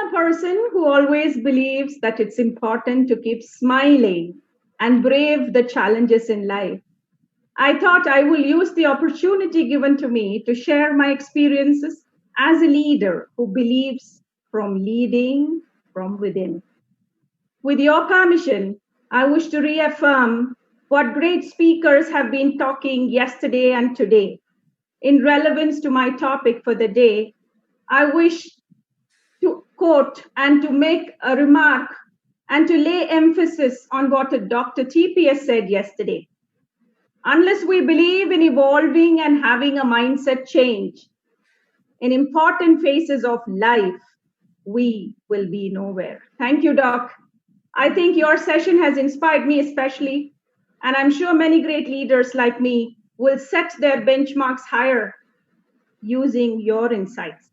a person who always believes that it's important to keep smiling and brave the challenges in life. I thought I will use the opportunity given to me to share my experiences as a leader who believes from leading from within. With your permission, I wish to reaffirm what great speakers have been talking yesterday and today. In relevance to my topic for the day, I wish to quote and to make a remark and to lay emphasis on what Dr. TPS said yesterday. Unless we believe in evolving and having a mindset change in important phases of life, we will be nowhere. Thank you, Doc. I think your session has inspired me especially, and I'm sure many great leaders like me will set their benchmarks higher using your insights.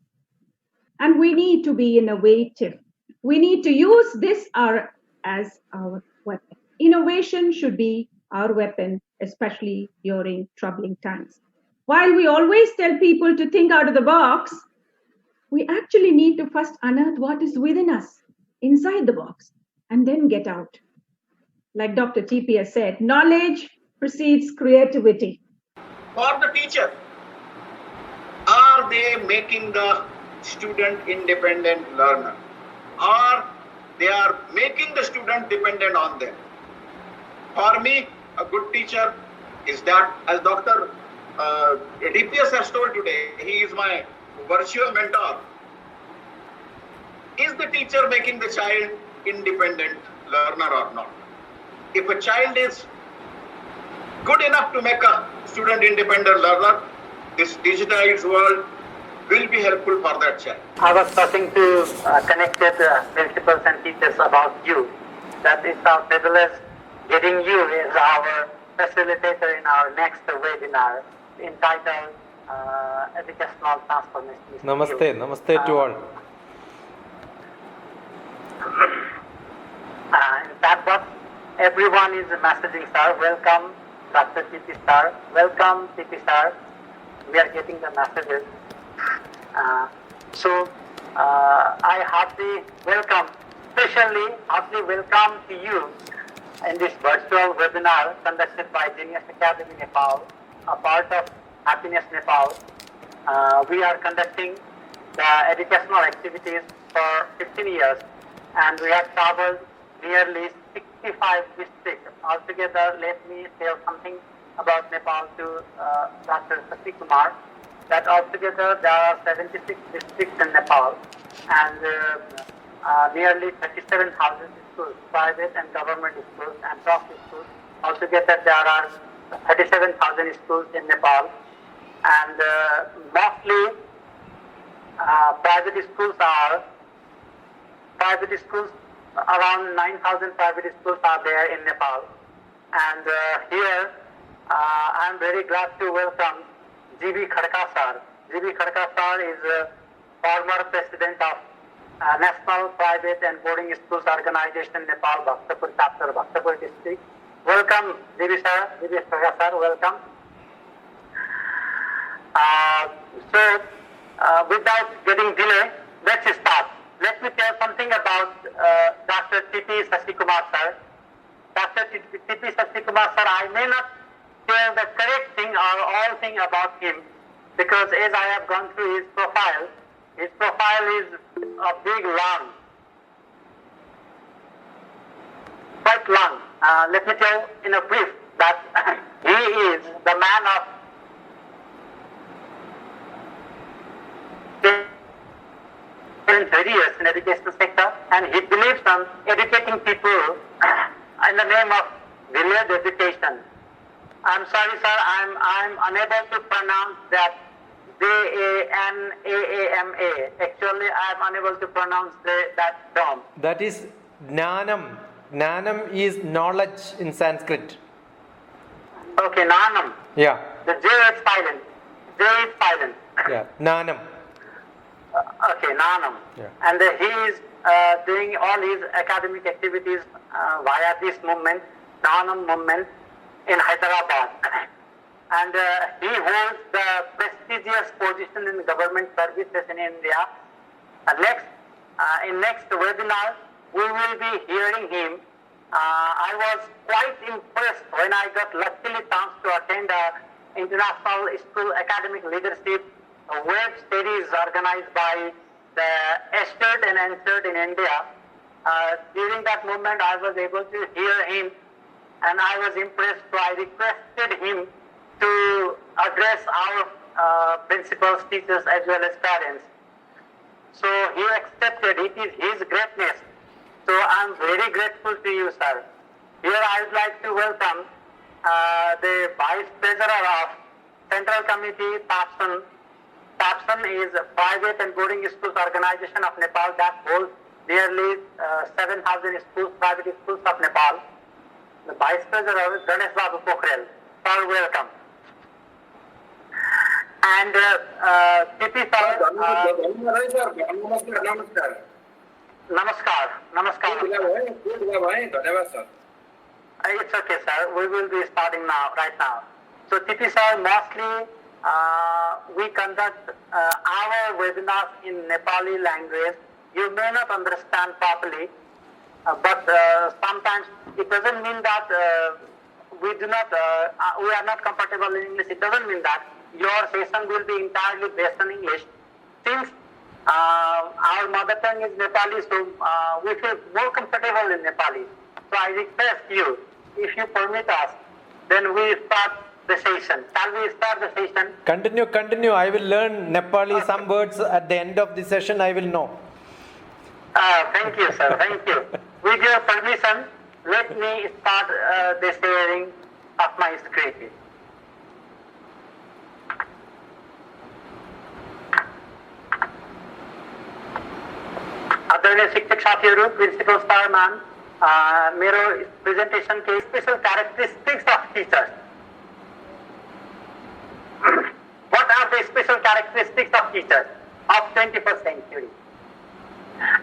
And we need to be innovative. We need to use this as our weapon. Innovation should be our weapon, especially during troubling times. While we always tell people to think out of the box, we actually need to first unearth what is within us, inside the box, and then get out. Like Dr. TPS said, knowledge precedes creativity. For the teacher, are they making the student independent learner, or they are making the student dependent on them? For me, a good teacher is that, as Dr. DPS has told today, he is my virtual mentor. Is the teacher making the child independent learner or not? If a child is good enough to make a student independent learner, this digitized world will be helpful for that child. I was talking to connected principals and teachers about you. That is our privilege. Getting you as our facilitator in our next webinar entitled Educational Transformation. Namaste to all. In chat box, everyone is messaging, sir. Welcome, Dr. TP sir. Welcome, TP sir. We are getting the messages. So I heartily welcome, especially heartily welcome to you in this virtual webinar conducted by Genius Academy Nepal, a part of Happiness Nepal. We are conducting the educational activities for 15 years, and we have traveled nearly 65 districts. Altogether, let me tell something about Nepal to Dr. Sati Kumar. That altogether there are 76 districts in Nepal, and nearly 37,000 schools, private and government schools and public schools. Altogether there are 37,000 schools in Nepal, and mostly private schools, around 9,000 private schools are there in Nepal. And here I am very glad to welcome GB Khadka sir. GB Khadka sir is a former president of National Private and Boarding Schools Organization Nepal, Bhaktapur chapter, Bhaktapur district. Welcome, GB sir. GB Khadka sir, welcome. Without getting delay, let's start. Let me tell something about Dr. TP Sasikumar sir. Dr. TP Sasikumar sir, I may not tell the correct thing or all thing about him, because as I have gone through his profile is a big long, quite long. Let me tell in a brief that he is the man of in 30 years in education sector, and he believes on educating people in the name of village education. I'm sorry, sir, I'm unable to pronounce that Janaama. Actually, I'm unable to pronounce that term. That is Jnanam. Jnanam is knowledge in Sanskrit. Okay, Jnanam. Yeah. The J is silent. Yeah, Jnanam. Okay, Jnanam. Yeah. And he is doing all his academic activities via this movement, Jnanam movement, in Hyderabad. And he holds the prestigious position in government services in India. Next In next webinar, we will be hearing him. I was quite impressed when I got luckily chance to attend International School Academic Leadership web studies organized by the ESTED and ENSTED in India. During that moment, I was able to hear him and I was impressed, so I requested him to address our principals, teachers as well as parents. So he accepted. It is his greatness. So I'm very grateful to you, sir. Here I would like to welcome the Vice Treasurer of Central Committee, PAPSON. PAPSON is a private and boarding schools organization of Nepal that holds nearly 7,000 schools, private schools of Nepal. The Vice Treasurer is Ganesh Babu Pokhrel. Sir, welcome. And TP sir, Namaskar. It's okay, sir. We will be starting now, right now. So, TP sir, mostly we conduct our webinars in Nepali language. You may not understand properly, but sometimes it doesn't mean that we are not comfortable in English. It doesn't mean that your session will be entirely based on English. Since our mother tongue is Nepali, so we feel more comfortable in Nepali. So I request you, if you permit us, then we start the session. Shall we start the session? Continue. I will learn Nepali, some words at the end of the session I will know. Thank you, sir. Thank you. With your permission, let me start the sharing of my script. आदरणीय शिक्षक साथीहरू, principal sir ma'am, मेरो presentation के special characteristics of teachers. What are the special characteristics of teachers of 21st century?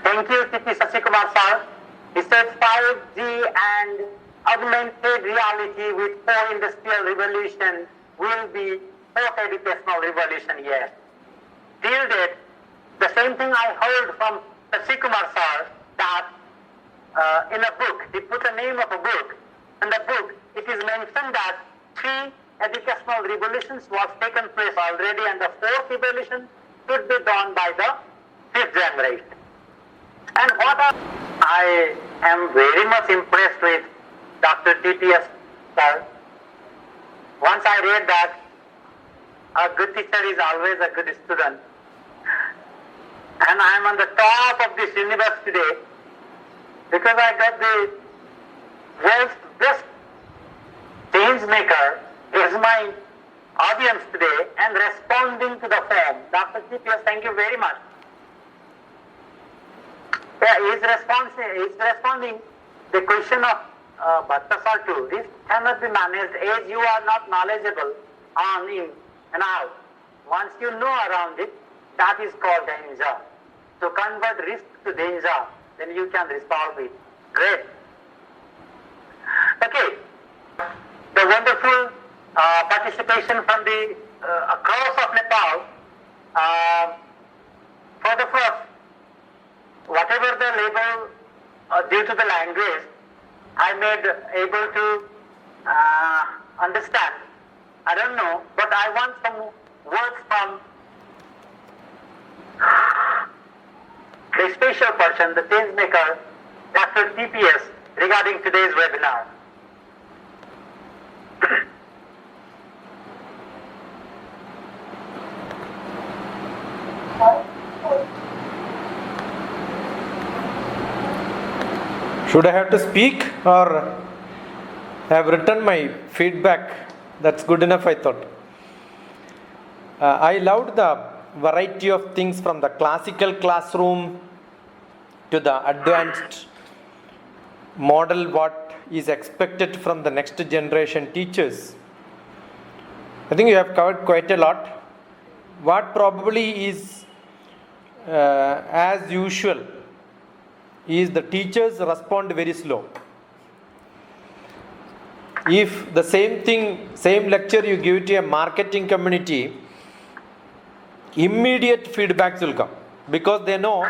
Thank you, TP Sasikumar sir. He said 5G and augmented reality with 4th industrial revolution will be post-educational revolution, yes. Till date, the same thing I heard from Sasikumar sir, that in a book, he put the name of a book. In the book, it is mentioned that 3 educational revolutions was taken place already, and the 4th revolution should be done by the 5th generation. And I am very much impressed with Dr. DrTPS sir. Once I read that a good teacher is always a good student, and I am on the top of this universe today because I got the world's best change maker is my audience today and responding to the form. Dr. DrTPS, thank you very much. Yeah, he is responding the question of Bhatta sir too. This cannot be managed as you are not knowledgeable on in and out. Once you know around it, that is called danger. To convert risk to danger, then you can resolve it. Great. Okay. The wonderful participation from the across of Nepal. For the first, whatever the label due to the language, I made able to understand. I don't know, but I want some words from the special person, the change maker, Dr. DrTPS, regarding today's webinar. Should I have to speak or have written my feedback? That's good enough, I thought. I loved the variety of things from the classical classroom to the advanced model, what is expected from the next generation teachers. I think you have covered quite a lot. What probably is as usual is the teachers respond very slow. If the same lecture you give to a marketing community, immediate feedbacks will come because they know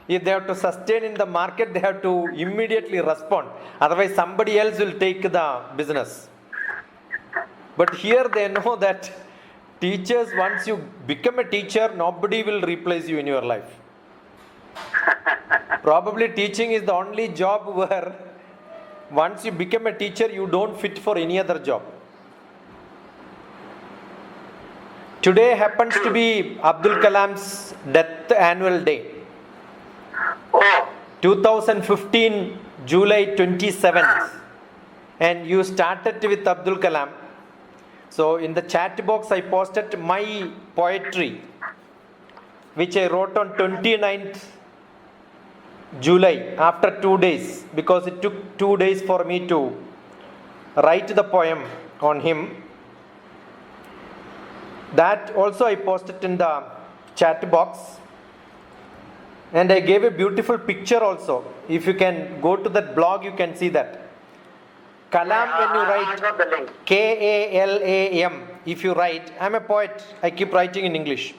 If they have to sustain in the market, they have to immediately respond. Otherwise, somebody else will take the business. But here they know that teachers, once you become a teacher, nobody will replace you in your life. Probably teaching is the only job where once you become a teacher, you don't fit for any other job. Today happens to be Abdul Kalam's death annual day. 2015, July 27th. And you started with Abdul Kalam. So in the chat box, I posted my poetry, which I wrote on 29th July after 2 days, because it took 2 days for me to write the poem on him. That also I posted in the chat box. And I gave a beautiful picture also. If you can go to that blog, you can see that. Kalam, when you write K-A-L-A-M, if you write, I'm a poet, I keep writing in English.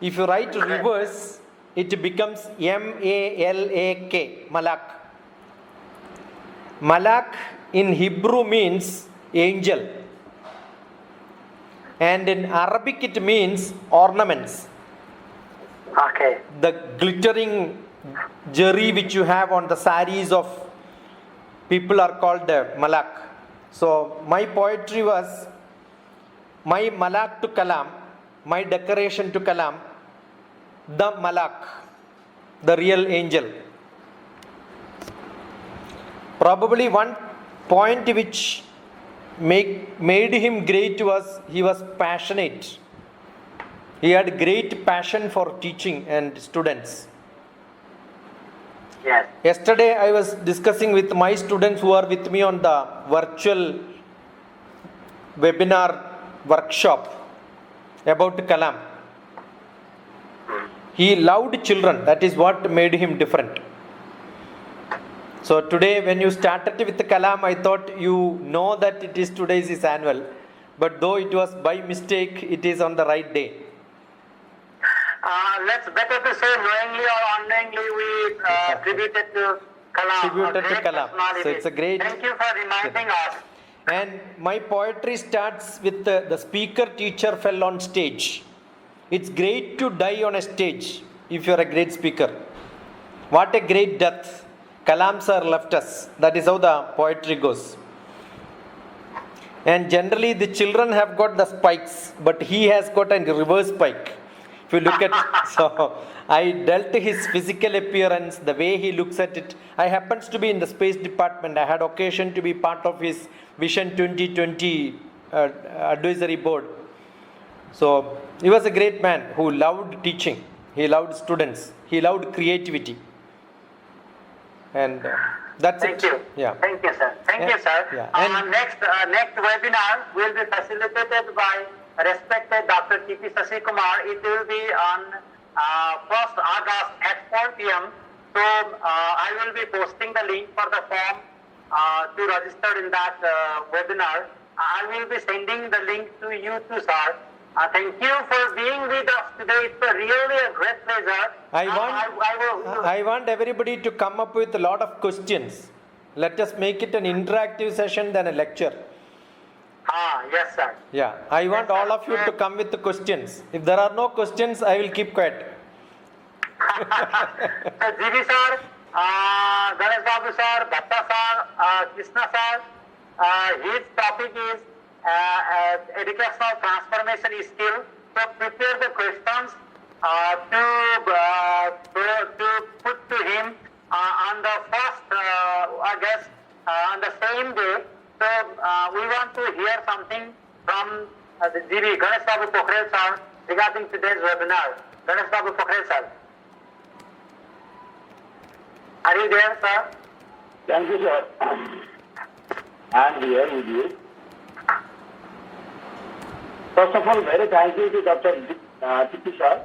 If you write reverse, it becomes M-A-L-A-K, Malak. Malak in Hebrew means angel. And in Arabic it means ornaments. Okay. The glittering jari which you have on the saris of people are called Malak. So my poetry was my Malak to Kalam, my decoration to Kalam, the Malak, the real angel. Probably one point which made him great was he was passionate. He had great passion for teaching and students. Yes. Yesterday I was discussing with my students who are with me on the virtual webinar workshop about Kalam. He loved children. That is what made him different. So today when you started with Kalam, I thought you know that it is today's his annual. But though it was by mistake, it is on the right day. Let's better to say knowingly or unknowingly we tributed to Kalam. Tributed to Kalam. So it's a great. Thank you for reminding us. And my poetry starts with the speaker teacher fell on stage. It's great to die on a stage if you are a great speaker. What a great death. Kalam sir left us. That is how the poetry goes. And generally the children have got the spikes, but he has got a reverse spike. If you look at, so I dealt his physical appearance, the way he looks at it. I happens to be in the space department. I had occasion to be part of his Vision 2020 advisory board. So he was a great man who loved teaching. He loved students. He loved creativity. And that's Thank it. you. Yeah. Thank you, sir. Thank you, sir. Yeah. Next webinar will be facilitated by respected Dr. T.P. Sasi Kumar. It will be on 1st August at 4 p.m. So I will be posting the link for the form to register in that webinar. I will be sending the link to you too, sir. Thank you for being with us today. It's really a great pleasure. I want everybody to come up with a lot of questions. Let us make it an interactive session than a lecture. Yes, sir. Yeah, I want all of you to come with the questions. If there are no questions, I will keep quiet. GB sir, Ganesh Babu sir, Bhatta sir, Krishna sir, his topic is educational transformation skill. So prepare the questions to put to him on the 1st August on the same day. So we want to hear something from the GB Ganesh Babu Pokhrel sir regarding today's webinar. Ganesh Babu Pokhrel sir. Are you there, sir? Thank you, sir. I am here with you. First of all, very thank you to Dr. T.P. sir.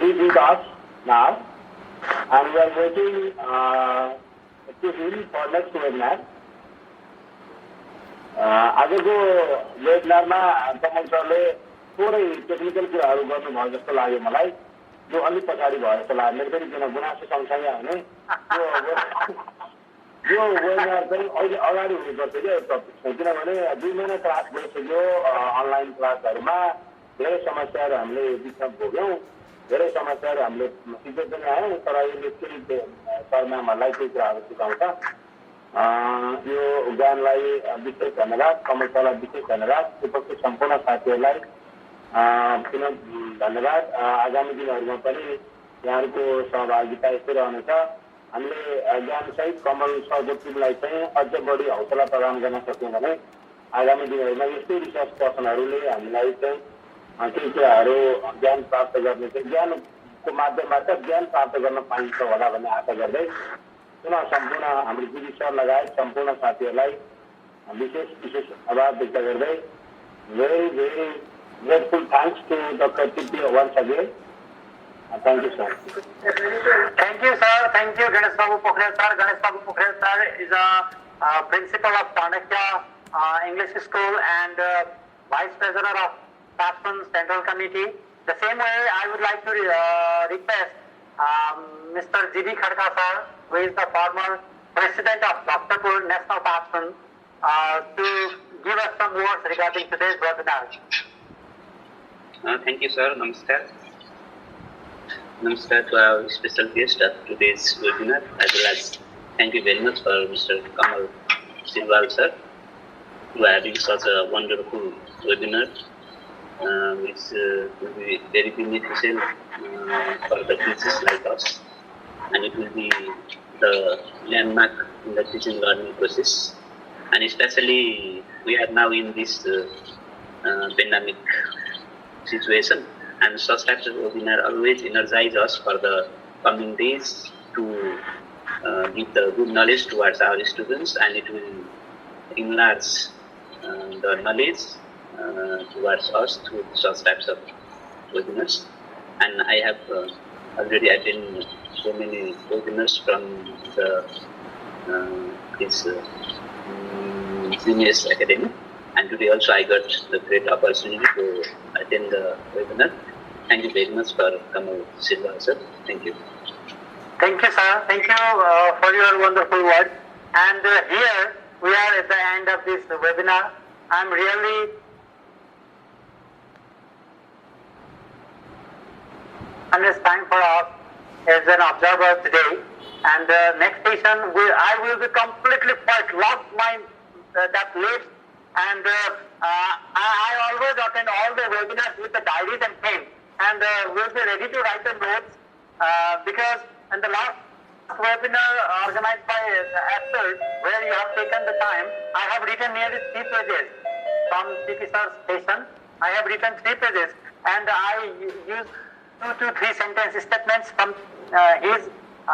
He is with us now, and we are waiting to him for next webinar. आजको वेबिनारमा कमल सरले थोरै technical कुराहरू गर्नुभयो जस्तो लाग्यो मलाई। जो अलिक पछाडि भयो जस्तो लाग्यो मेरो पनि किन गुनासो सँगसँगै आउने यो वेबिनार चाहिँ अहिले अगाडि हुनुपर्छ क्या टपिक किनभने 2 महिना क्लास भइसक्यो अनलाइन क्लासहरूमा धेरै समस्याहरू हामीले बिचमा भोग्यौँ धेरै समस्याहरू हामीले सिक्दै पनि आयौँ तर यसले केही सर म्यामहरूलाई केही कुराहरू सिकाउँछ यो ज्ञानलाई विशेष धन्यवाद कमल सरलाई विशेष धन्यवाद उपस्थित सम्पूर्ण साथीहरूलाई पुनः धन्यवाद आगामी दिनहरूमा पनि यहाँहरूको सहभागिता यस्तै रहनेछ हामीले ज्ञानसहित कमल सरको टिमलाई चाहिँ अझ बढी हौसला प्रदान गर्न सक्यौँ भने आगामी दिनहरूमा यस्तै रिसर्च पर्सनहरूले हामीलाई चाहिँ केही कुराहरू ज्ञान प्राप्त गर्ने चाहिँ ज्ञानको माध्यमबाट ज्ञान प्राप्त गर्न पाइन्छ होला भन्ने आशा गर्दै पुनः सम्पूर्ण हाम्रो गुरु सर लगायत सम्पूर्ण साथीहरूलाई विशेष आभार व्यक्त गर्दै very grateful thanks to Dr. TP once again. Thank you, sir. Thank you, sir. Thank you, Ganesh Babu Pokhrel sir. Ganesh Babu Pokhrel sir is a principal of Chanakya English School and vice president of Passion Central Committee. The same way, I would like to request Mr. G.D. Khadka sir, who is the former president of Bhaktapur National Passion, to give us some words regarding today's webinar. Thank you, sir. Namaskar. Namaskar to our special guest at today's webinar, as well as thank you very much for Mr. Kamal Silwal sir, for having such a wonderful webinar, which will be very beneficial for the teachers like us, and it will be the landmark in the teaching learning process, and especially we are now in this pandemic situation, and such types of webinar always energize us for the coming days to give the good knowledge towards our students, and it will enlarge the knowledge towards us through such types of webinars. And I have already attended so many webinars from this Genius Academy. And today also I got the great opportunity to attend the webinar. Thank you very much for Kamal Silva, sir. Thank you. Thank you, sir. Thank you for your wonderful words. And here we are at the end of this webinar. I'm really and it's time for us as an observer today. And next session, I will be completely lost my that list. And I always attend all the webinars with the diaries and pen, and will be ready to write the notes because in the last webinar organized by Apple, where you have taken the time, I have written nearly 3 pages from CP sir's session. I have written 3 pages, and I use 2 to 3 sentence statements from his